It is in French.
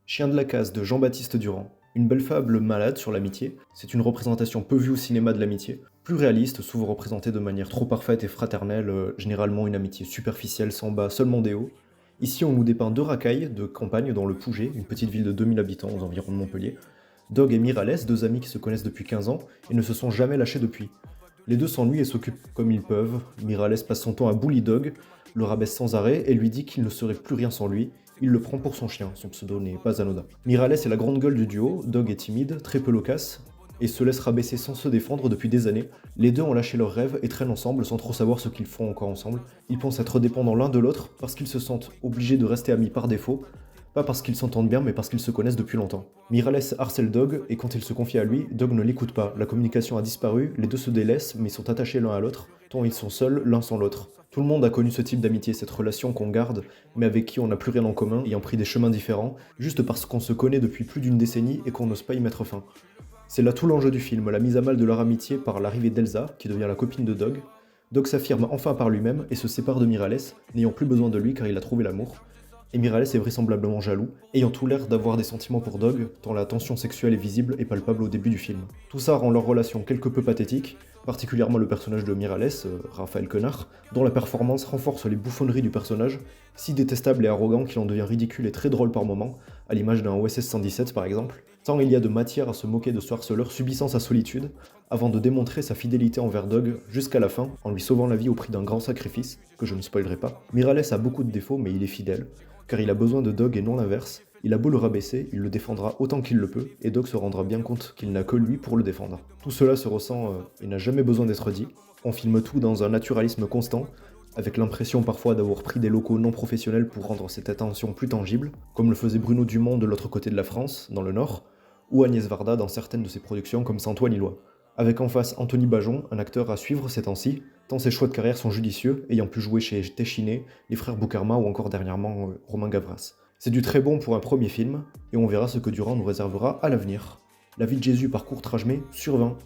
Chien de la case de Jean-Baptiste Durand. Une belle fable malade sur l'amitié, c'est une représentation peu vue au cinéma de l'amitié, plus réaliste, souvent représentée de manière trop parfaite et fraternelle, généralement une amitié superficielle sans bas, seulement des hauts. Ici, on nous dépeint deux racailles de campagne dans le Pouget, une petite ville de 2000 habitants aux environs de Montpellier. Dog et Miralles, deux amis qui se connaissent depuis 15 ans et ne se sont jamais lâchés depuis. Les deux s'ennuient et s'occupent comme ils peuvent. Miralles passe son temps à bully Dog, le rabaisse sans arrêt et lui dit qu'il ne serait plus rien sans lui. Il le prend pour son chien, son pseudo n'est pas anodin. Miralles est la grande gueule du duo, Dog est timide, très peu loquace, et se laisse rabaisser sans se défendre depuis des années. Les deux ont lâché leurs rêves et traînent ensemble sans trop savoir ce qu'ils font encore ensemble. Ils pensent être dépendants l'un de l'autre parce qu'ils se sentent obligés de rester amis par défaut, pas parce qu'ils s'entendent bien mais parce qu'ils se connaissent depuis longtemps. Miralles harcèle Dog et quand il se confie à lui, Dog ne l'écoute pas. La communication a disparu, les deux se délaissent mais sont attachés l'un à l'autre, tant ils sont seuls l'un sans l'autre. Tout le monde a connu ce type d'amitié, cette relation qu'on garde, mais avec qui on n'a plus rien en commun, ayant pris des chemins différents, juste parce qu'on se connaît depuis plus d'une décennie et qu'on n'ose pas y mettre fin. C'est là tout l'enjeu du film, la mise à mal de leur amitié par l'arrivée d'Elsa, qui devient la copine de Dog. Dog s'affirme enfin par lui-même et se sépare de Miralles, n'ayant plus besoin de lui car il a trouvé l'amour. Et Miralles est vraisemblablement jaloux, ayant tout l'air d'avoir des sentiments pour Dog, tant la tension sexuelle est visible et palpable au début du film. Tout ça rend leur relation quelque peu pathétique, particulièrement le personnage de Miralles, Raphaël Quenard, dont la performance renforce les bouffonneries du personnage, si détestable et arrogant qu'il en devient ridicule et très drôle par moments, à l'image d'un OSS 117 par exemple, tant il y a de matière à se moquer de ce harceleur subissant sa solitude, avant de démontrer sa fidélité envers Dog jusqu'à la fin, en lui sauvant la vie au prix d'un grand sacrifice, que je ne spoilerai pas. Miralles a beaucoup de défauts mais il est fidèle, car il a besoin de Dog et non l'inverse. Il a beau le rabaisser, il le défendra autant qu'il le peut, et Dog se rendra bien compte qu'il n'a que lui pour le défendre. Tout cela se ressent et n'a jamais besoin d'être dit. On filme tout dans un naturalisme constant, avec l'impression parfois d'avoir pris des locaux non professionnels pour rendre cette attention plus tangible, comme le faisait Bruno Dumont de l'autre côté de la France, dans le Nord, ou Agnès Varda dans certaines de ses productions comme Saint-Ouen Illois. Avec en face Anthony Bajon, un acteur à suivre ces temps-ci, tant ses choix de carrière sont judicieux, ayant pu jouer chez Téchiné, les frères Boukarma ou encore dernièrement Romain Gavras. C'est du très bon pour un premier film, et on verra ce que Durand nous réservera à l'avenir. La vie de Jésus par Courtrajmé sur 20.